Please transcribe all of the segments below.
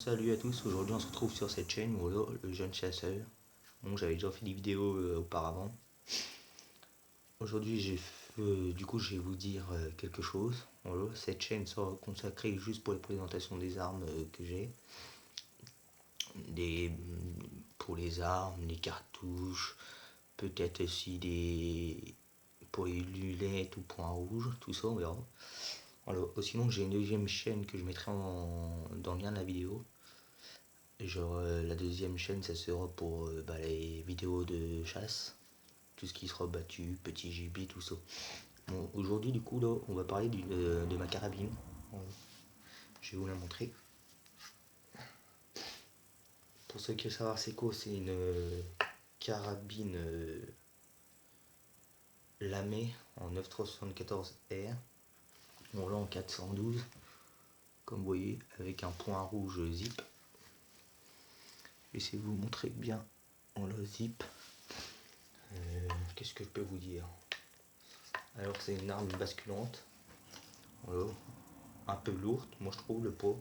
Salut à tous, aujourd'hui on se retrouve sur cette chaîne, voilà, le jeune chasseur. Bon, j'avais déjà fait des vidéos auparavant. Aujourd'hui je vais vous dire quelque chose. Voilà, cette chaîne sera consacrée juste pour les présentations des armes que j'ai. Pour les armes, les cartouches, peut-être aussi pour les lunettes ou points rouges, tout ça on verra. Alors, sinon j'ai une deuxième chaîne que je mettrai dans le lien de la vidéo. Genre la deuxième chaîne ça sera pour les vidéos de chasse, tout ce qui sera battu, petit gibier, tout ça. Bon, aujourd'hui du coup là on va parler de ma carabine. Je vais vous la montrer. Pour ceux qui veulent savoir c'est quoi, c'est une carabine lamée en 974R. Bon là en 412 comme vous voyez, avec un point rouge zip. Je vais essayer de vous montrer bien en le zip. Qu'est-ce que je peux vous dire? Alors c'est une arme basculante, voilà, un peu lourde, moi je trouve le poids.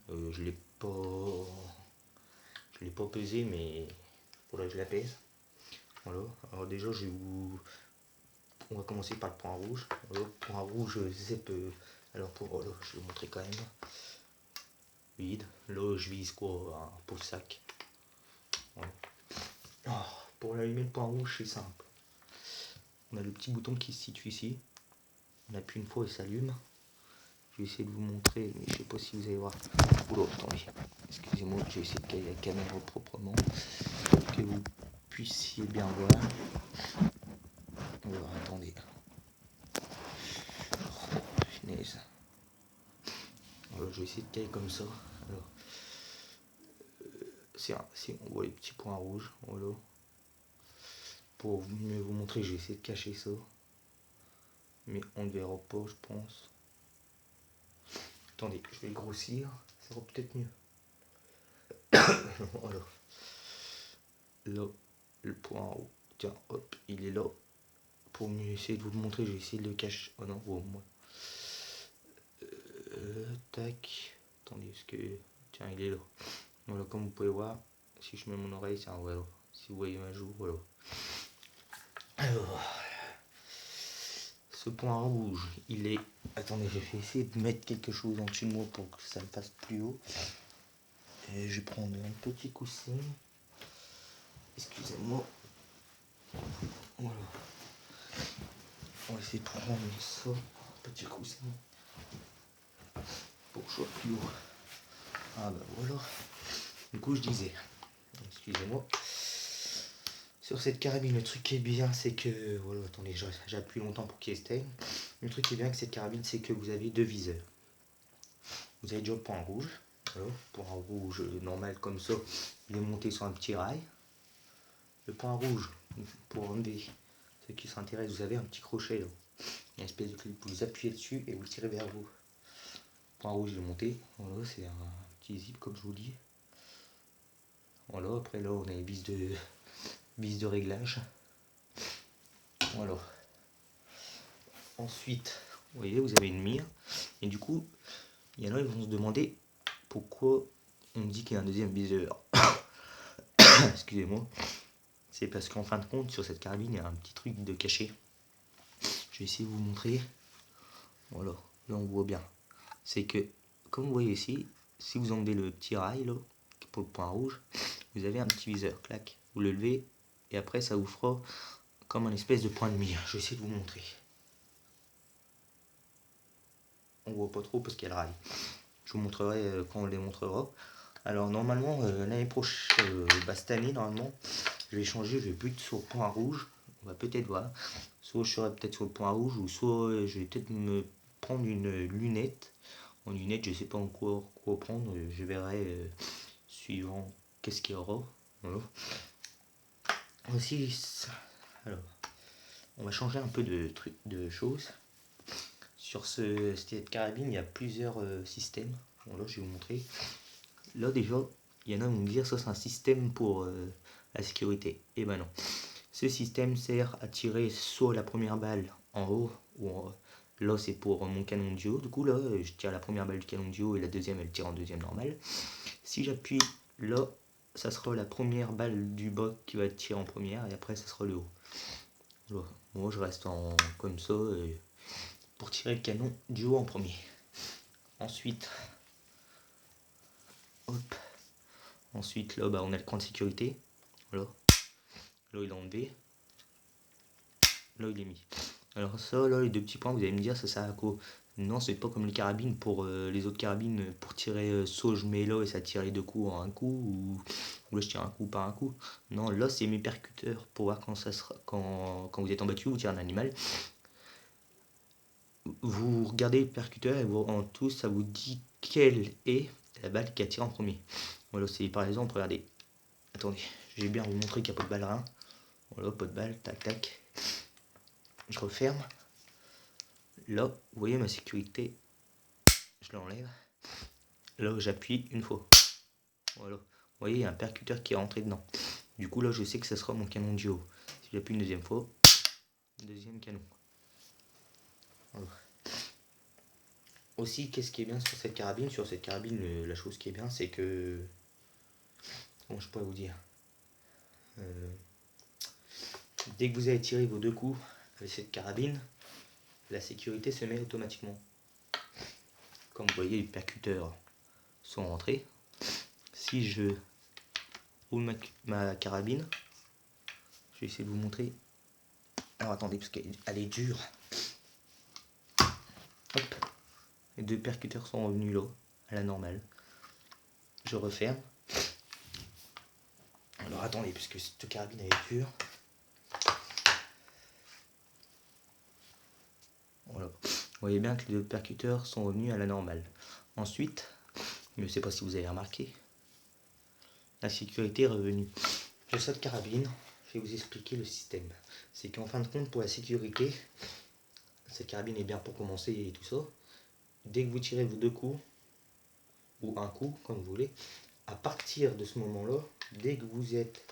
Je l'ai pas pesé, mais faudrait que je la pèse. Voilà. Alors déjà on va commencer par le point rouge. Voilà. Point rouge zip. Alors voilà, je vais vous montrer quand même. Vide. Là je vise quoi, pour le sac. Voilà. Pour allumer le point rouge c'est simple. On a le petit bouton qui se situe ici. On appuie une fois et s'allume. Je vais essayer de vous montrer, mais je sais pas si vous allez voir. Oula, attendez, excusez-moi, je vais essayer de caler la caméra proprement pour que vous puissiez bien voir. Alors, attendez. Oh, finesse. Alors, je vais essayer de caler comme ça. Alors, si on voit les petits points rouges, voilà. Pour mieux vous montrer, je vais essayer de cacher ça. Mais on ne verra pas, je pense. Attendez, je vais grossir, ça sera peut-être mieux. Alors, là, le point rouge, tiens, hop, il est là. Pour mieux essayer de vous le montrer, je vais essayer de le cacher. Oh non, au moins. Tac. Attendez, parce que. Tiens, il est là. Voilà, comme vous pouvez voir, si je mets mon oreille, c'est un voilà. Si vous voyez ma joue, voilà. Alors, ce point rouge, il est. Attendez, je vais essayer de mettre quelque chose en dessus de moi pour que ça me fasse plus haut. Et je vais prendre un petit coussin. Excusez-moi. Voilà. On va essayer de prendre ça, petit coussin, pour que je sois plus haut. Ah bah voilà. Du coup, je disais, excusez-moi. Sur cette carabine, le truc qui est bien, c'est que. Voilà, attendez, j'appuie longtemps pour qu'il se. Le truc qui est bien avec cette carabine, c'est que vous avez deux viseurs. Vous avez déjà le point rouge. Voilà, point rouge normal comme ça, il est monté sur un petit rail. Le point rouge, pour enlever ceux qui s'intéressent, vous avez un petit crochet là. Une espèce de clip, vous appuyez dessus et vous le tirez vers vous. Le point rouge est monté. Voilà, c'est un petit zip comme je vous dis. Voilà, après là on a les vis de réglage. Voilà. Ensuite, vous voyez, vous avez une mire. Et du coup, il y en a qui vont se demander pourquoi on dit qu'il y a un deuxième viseur. Excusez-moi. C'est parce qu'en fin de compte, sur cette carabine, il y a un petit truc de caché. Je vais essayer de vous montrer. Voilà, là on voit bien. C'est que, comme vous voyez ici, si vous enlevez le petit rail là, pour le point rouge, vous avez un petit viseur. Clac, vous le levez et après ça vous fera comme un espèce de point de mire. Je vais essayer de vous montrer. On voit pas trop parce qu'il y a le rail. Je vous montrerai quand on les montrera. Alors normalement l'année prochaine, cette année normalement, je vais changer, je vais plus sur le point rouge. On va peut-être voir. Soit je serai peut-être sur le point rouge, ou soit je vais peut-être me prendre une lunette. En lunette, je sais pas encore quoi prendre. Je verrai suivant qu'est-ce qu'il y aura. Voilà. Aussi, alors, on va changer un peu de choses. Sur cette carabine, il y a plusieurs systèmes. Bon, là, je vais vous montrer. Là, déjà, il y en a qui vont me dire ça, c'est un système pour la sécurité. Et ben non. Ce système sert à tirer soit la première balle en haut ou Là c'est pour mon canon de duo. Du coup là je tire la première balle du canon de duo et la deuxième elle tire en deuxième normale. Si j'appuie là, ça sera la première balle du bas qui va tirer en première et après ça sera le haut. Voilà. Moi je reste comme ça pour tirer le canon du haut en premier. Ensuite, hop. Ensuite là on a le coin de sécurité. Voilà. Là il est enlevé. Là il est mis. Alors ça là les deux petits points vous allez me dire ça sert à quoi? Non c'est pas comme les carabines pour les autres carabines pour tirer soit je mets là et ça tire les deux coups en un coup ou là je tire un coup par un coup. Non là c'est mes percuteurs pour voir quand ça sera quand vous êtes en battu vous tirez un animal. Vous regardez le percuteur et vous, en tout ça vous dit quelle est la balle qui attire en premier. Voilà c'est par exemple regardez. Attendez, je vais bien vous montrer qu'il n'y a pas de balle rien. Voilà pas de balle, tac tac. Je referme. Là, vous voyez ma sécurité, je l'enlève. Là, j'appuie une fois. Voilà. Vous voyez, il y a un percuteur qui est rentré dedans. Du coup, là, je sais que ça sera mon canon de haut. Si j'appuie une deuxième fois, deuxième canon. Voilà. Aussi, qu'est-ce qui est bien sur cette carabine? Sur cette carabine, la chose qui est bien, c'est que... Comment je pourrais vous dire dès que vous avez tiré vos deux coups avec cette carabine, la sécurité se met automatiquement. Comme vous voyez, les percuteurs sont rentrés. Si je ouvre ma carabine, je vais essayer de vous montrer. Alors attendez, parce qu'elle est dure. Hop. Les deux percuteurs sont revenus là, à la normale. Je referme. Alors attendez, puisque cette carabine elle est dure. Voilà. Vous voyez bien que les deux percuteurs sont revenus à la normale. Ensuite, je ne sais pas si vous avez remarqué, la sécurité est revenue. Sur cette carabine, je vais vous expliquer le système. C'est qu'en fin de compte, pour la sécurité, cette carabine est bien pour commencer et tout ça. Dès que vous tirez vos deux coups, ou un coup, comme vous voulez, à partir de ce moment-là, dès que vous êtes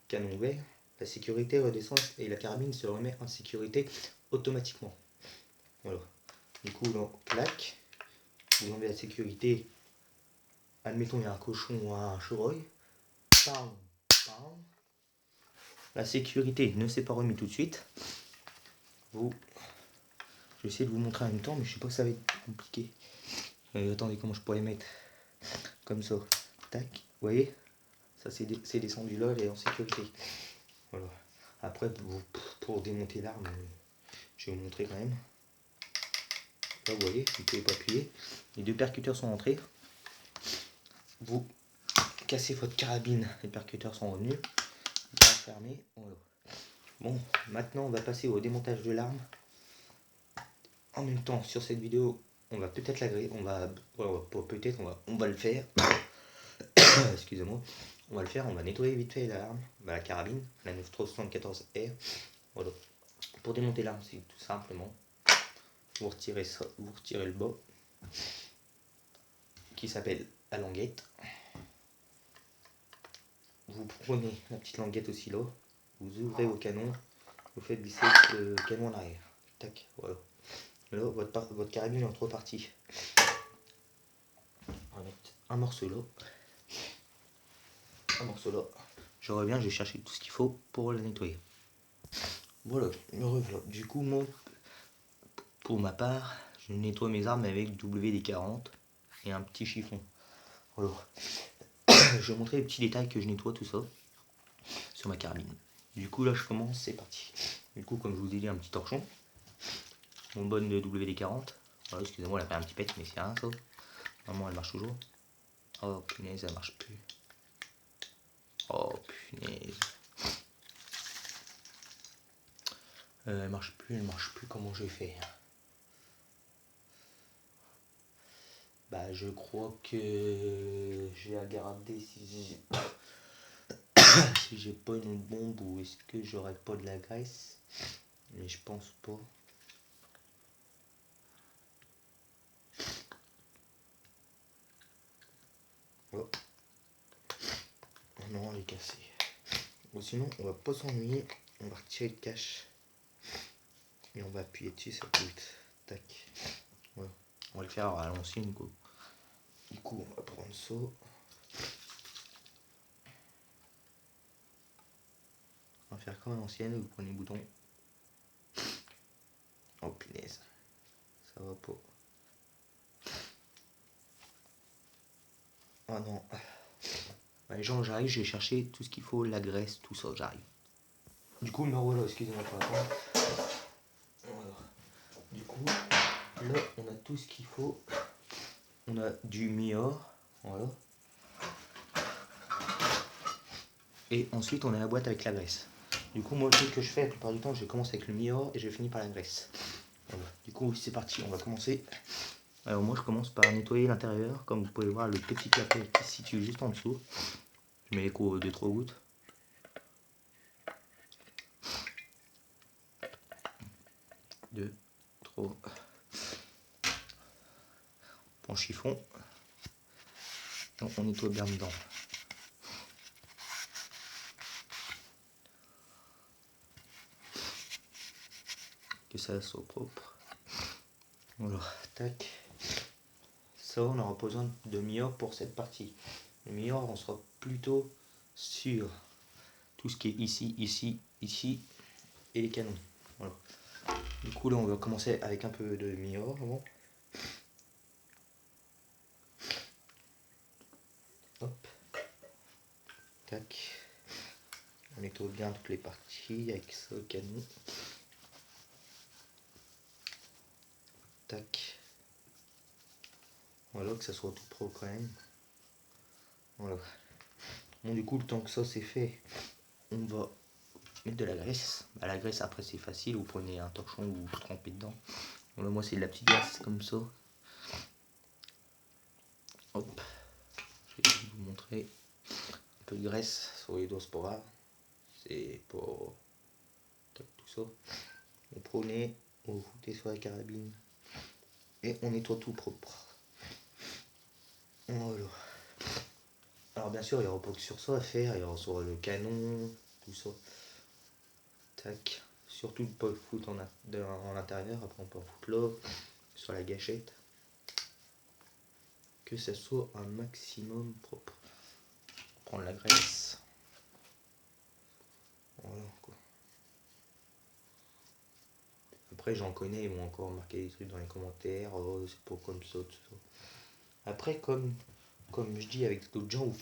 canon vert, la sécurité redescend et la carabine se remet en sécurité automatiquement. Voilà. Du coup, là, clac, vous enlevez la sécurité. Admettons, il y a un cochon ou un chevreuil. Pam, pam. La sécurité ne s'est pas remise tout de suite. Je vais essayer de vous montrer en même temps, mais je sais pas si ça va être compliqué. Attendez, comment je pourrais mettre comme ça. Tac, vous voyez, ça c'est descendu là, elle est en sécurité. Voilà. Après, pour démonter l'arme, je vais vous montrer quand même. Là, vous voyez, vous ne pouvez pas appuyer. Les deux percuteurs sont entrés. Vous cassez votre carabine, les percuteurs sont revenus. Bien fermé. Voilà. Bon, maintenant on va passer au démontage de l'arme. En même temps, sur cette vidéo, on va peut-être l'agréer. On va le faire. Excusez-moi. On va le faire, on va nettoyer vite fait l'arme, la carabine, la 974R. Voilà. Pour démonter l'arme, c'est tout simplement. Vous retirez ça, vous retirez le bas qui s'appelle la languette. Vous prenez la petite languette aussi là, vous ouvrez au canon, vous faites glisser le canon en arrière. Tac, voilà. Là, votre carabine est en trois parties. On va mettre un morceau là. Un morceau là. Je reviens, je vais chercher tout ce qu'il faut pour la nettoyer. Voilà, me revoilà. Du coup, moi, pour ma part, je nettoie mes armes avec WD-40 et un petit chiffon. Voilà. Je vais vous montrer les petits détails que je nettoie tout ça sur ma carabine. Du coup, là, je commence, c'est parti. Du coup, comme je vous ai dit, un petit torchon. Mon bonne de WD-40. Voilà, excusez-moi, elle a fait un petit pet, mais c'est rien ça. Normalement, elle marche toujours. Oh punaise, elle marche plus. Oh punaise. Elle marche plus, comment je vais faire? Bah je crois que je vais regarder si j'ai pas une autre bombe ou est-ce que j'aurais pas de la graisse. Mais je pense pas. Oh. Non, elle est cassée. Bon, sinon, on va pas s'ennuyer. On va retirer le cache. Et on va appuyer dessus, ça peut vite. tac. Voilà. On va le faire à l'ancienne quoi. Du coup on va prendre ça. On va faire comme à l'ancienne, vous prenez le bouton. Oh punaise. Ça va pas. Oh non. Les gens, j'arrive, j'ai cherché tout ce qu'il faut, la graisse, tout ça, j'arrive. Du coup, me voilà, excusez-moi pour l'attendre. Voilà. Du coup, là, on a tout ce qu'il faut. On a du Mior, voilà. Et ensuite, on a la boîte avec la graisse. Du coup, moi, le truc que je fais la plupart du temps, je commence avec le Mior et je finis par la graisse. Voilà. Du coup, c'est parti, on va commencer. Alors moi, je commence par nettoyer l'intérieur. Comme vous pouvez voir, le petit clapet qui se situe juste en dessous. Je mets les 2-3 gouttes. 2, 3. Pour le chiffon. Donc on nettoie bien dedans. Que ça soit propre. Voilà, tac. Ça, on aura besoin de Mior pour cette partie. Le Mior, on sera plutôt sur tout ce qui est ici, ici, ici et les canons. Voilà. Du coup, là, on va commencer avec un peu de Mior. Bon. Hop. Tac. On nettoie bien toutes les parties avec ça, le canon. Tac. Voilà, que ça soit tout propre quand même. Voilà. Bon, du coup, le temps que ça c'est fait, on va mettre de la graisse. Bah, la graisse, après, c'est facile. Vous prenez un torchon, vous trempez dedans. Voilà, moi, c'est de la petite graisse comme ça. Hop. Je vais vous montrer un peu de graisse sur les doigts, c'est pas grave. C'est pour tout ça. Vous prenez, vous foutez sur la carabine et on nettoie tout propre. Voilà. Alors bien sûr, il y aura pas que sur ça à faire, il y aura sur le canon, tout ça. Tac. Surtout ne pas le foutre en intérieur, après on peut en foutre là, sur la gâchette. Que ça soit un maximum propre. Prendre la graisse. Voilà quoi. Après j'en connais, ils vont encore marquer des trucs dans les commentaires, oh, c'est pas comme ça, tout ça. Après comme je dis avec d'autres gens, vous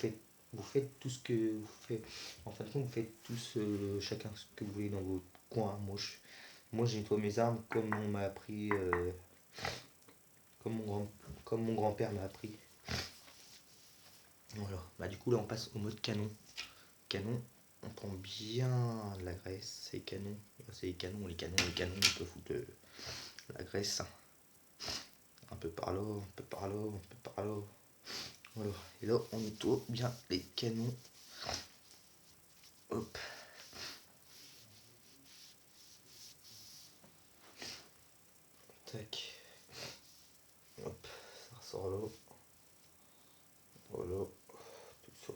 faites tout ce que vous faites. En fin de compte, vous faites tous chacun ce que vous voulez dans votre coin. Moi j'ai nettoie mes armes comme on m'a appris, comme mon grand-père m'a appris. Voilà. Bah du coup là on passe au mode canon. Canon, on prend bien de la graisse. C'est canon. C'est les canons, on peut foutre de la graisse. Un peu par là, un peu par là, un peu par là. Voilà. Et là on nettoie bien les canons. Hop. Tac. Hop. Ça ressort là. Voilà. Tout ça.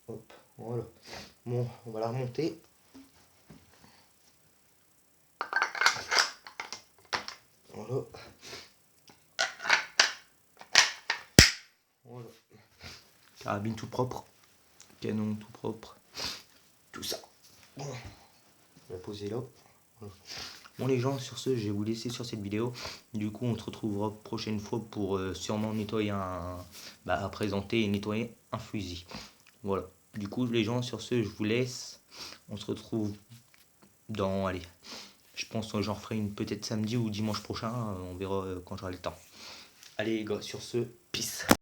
Hop. Voilà. Bon, on va la remonter. Voilà. Voilà. Carabine tout propre. Canon tout propre. Tout ça. Bon. On va la poser là. Voilà. Bon les gens, sur ce, je vais vous laisser sur cette vidéo. Du coup, on se retrouvera prochaine fois pour sûrement nettoyer présenter et nettoyer un fusil. Voilà. Du coup, les gens, sur ce, je vous laisse. On se retrouve dans, allez, je pense que j'en ferai une peut-être samedi ou dimanche prochain. On verra quand j'aurai le temps. Allez les gars, sur ce, peace.